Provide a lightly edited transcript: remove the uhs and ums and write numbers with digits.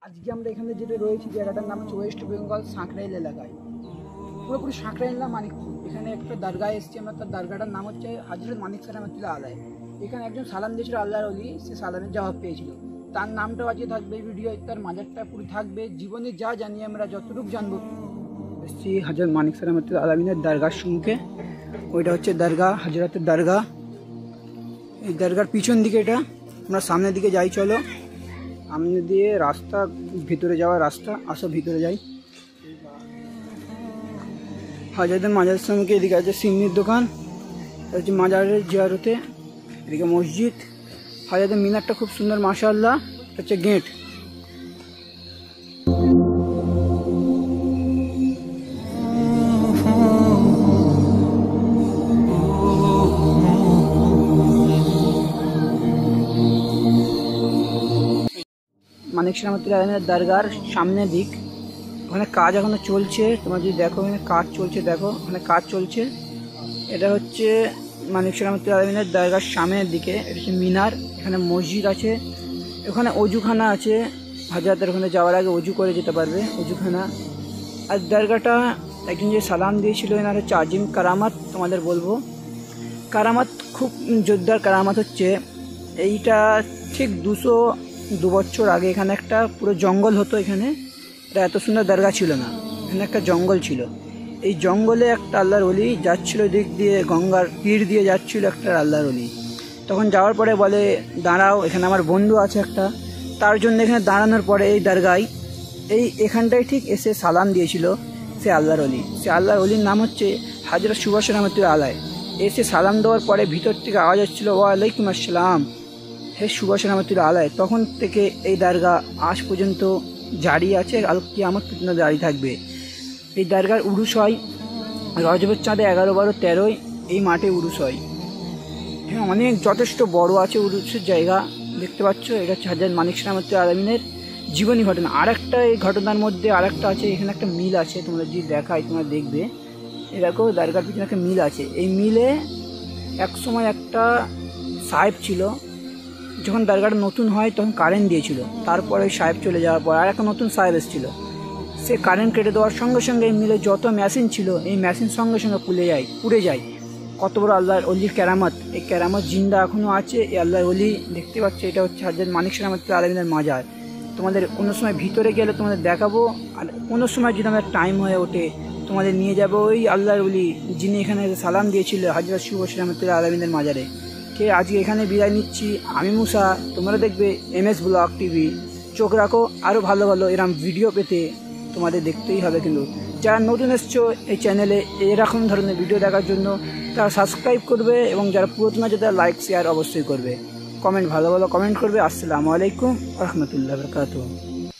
আজকে আমরা এখানে যেটা রয়েছি জায়গাটার নাম হচ্ছে ওয়েস্ট বেঙ্গল সাঁকরাইল এলাকায়, পুরোপুরি সাঁকরাইল না মানিকপুর। এখানে একটা দরগা এসেছি আমরা, তার দরগাটার নাম হচ্ছে হযরত মানিক রহমতুল্লাহ আলাই। এখানে একজন সালাম দিয়েছিল আল্লাহর ওলি, সে সালামের জবাব পেয়েছিল। তার নামটাও আজকে থাকবে এই ভিডিও, তার মাজারটা পুরো থাকবে। জীবনে যা জানি আমরা যতটুকু জানবো। এসেছি হযরত মানিক রহমতুল্লাহ আলমিনের দরগার সম্মুখে। ওইটা হচ্ছে দরগা, হজরতের দরগা। এই দরগার পিছন দিকে এটা, আমরা সামনের দিকে যাই। চলো সামনে দিয়ে রাস্তা, ভিতরে যাওয়ার রাস্তা, আসো ভিতরে যাই। হাজারদের মাজারের সম্মুখে এদিকে আছে সিমনির দোকান, হচ্ছে মাজারের জিয়ারতে। এদিকে মসজিদ, হাজারদের মিনারটা খুব সুন্দর মাশাআল্লাহ। হচ্ছে গেট। মানিক রহমতুল্লাহ আলাইহির দরগার সামনের দিক, ওখানে কাজ এখনো চলছে। তোমরা যদি দেখো এখানে কাজ চলছে, দেখো ওখানে কাজ চলছে। এটা হচ্ছে মানিক রহমতুল্লাহ আলাইহির দরগার সামনের দিকে। এটা হচ্ছে মিনার, এখানে মসজিদ আছে, ওখানে অজুখানা আছে। হাজারদের ওখানে যাওয়ার আগে অজু করে যেতে পারবে, অজুখানা। আর দরগাটা একজন যে সালাম দিয়েছিল এনার হচ্ছে আজিম কারামাত। তোমাদের বলবো কারামাত, খুব জোরদার কারামাত হচ্ছে এইটা। ঠিক 202 বছর আগে এখানে একটা পুরো জঙ্গল হতো। এখানে এটা এত সুন্দর দরগা ছিল না, এখানে একটা জঙ্গল ছিল। এই জঙ্গলে একটা আল্লাহর ওলি যাচ্ছিল, দিক দিয়ে গঙ্গার তীর দিয়ে যাচ্ছিল একটা আল্লাহর ওলি। তখন যাওয়ার পরে বলে দাঁড়াও, এখানে আমার বন্ধু আছে একটা। তার জন্য এখানে দাঁড়ানোর পরে এই দরগায়, এখানটায় ঠিক এসে সালাম দিয়েছিল সে আল্লাহর ওলি। সে আল্লাহর ওলির নাম হচ্ছে হযরত সুভাষ রহমতুল্লাহ আলাই। এসে সালাম দেওয়ার পরে ভিতর থেকে আওয়াজ আসছিল ওয়ালাইকুম আসসালাম, হে সুভাষ রহমতুল্লাহ আলাই। তখন থেকে এই দরগা আজ পর্যন্ত জারি আছে, আল কিয়ামত পর্যন্ত জারি থাকবে। এই দরগার উরুস হয় রজবের চাঁদে 11, 12, 13 এই মাঠে উরুস হয়। হ্যাঁ, অনেক যথেষ্ট বড় আছে উরুসের জায়গা, দেখতে পাচ্ছ। এটা হচ্ছে হযরত মানিক রহমতুল্লাহ আলাইহির জীবনী ঘটনা। আরেকটা এই ঘটনার মধ্যে আরেকটা আছে, এখানে একটা মিল আছে, তোমরা যদি দেখায় তোমরা দেখবে। এরকম দরগার পিছনে একটা মিল আছে। এই মিলে একসময় একটা সাহেব ছিল, যখন দরগাটা নতুন হয় তখন কারেন্ট দিয়েছিল। তারপরে ওই সাহেব চলে যাওয়ার পর আর একটা নতুন সাহেব এসেছিল। সে কারেন্ট কেটে দেওয়ার সঙ্গে সঙ্গে এই মিলে যত মেশিন ছিল, এই মেশিন সঙ্গে সঙ্গে পুড়ে যায়। কত বড় আল্লাহর ওলির কেরামত! এই কেরামত জিন্দা এখনও আছে। এই আল্লাহর ওলি দেখতে পাচ্ছ, এটা হচ্ছে হযরত মানিক রহমতুল্লাহ আলাইহির মাজার। তোমাদের কোনো সময় ভিতরে গেলে তোমাদের দেখাবো, আর কোনো সময় যদি আমাদের টাইম হয়ে ওঠে তোমাদের নিয়ে যাবো ওই আল্লাহর ওলি যিনি এখানে সালাম দিয়েছিল হযরত সুভাষ রহমতুল্লাহ আলাইহির মাজারে। আজকে এখানে বিদায় নিচ্ছি। আমি মুসা, তোমরা দেখবে MS ব্লগ টিভি। চোখ রাখো, আরও ভালো ভালো এরকম ভিডিও পেতে তোমাদের দেখতেই হবে। কিন্তু যারা নতুন এসছো এই চ্যানেলে এরকম ধরনের ভিডিও দেখার জন্য, তারা সাবস্ক্রাইব করবে, এবং যারা পুরাতন আছে তারা লাইক শেয়ার অবশ্যই করবে। কমেন্ট, ভালো ভালো কমেন্ট করবে। আসসালামু আলাইকুম ওয়া রাহমাতুল্লাহি ওয়া বারাকাতুহু।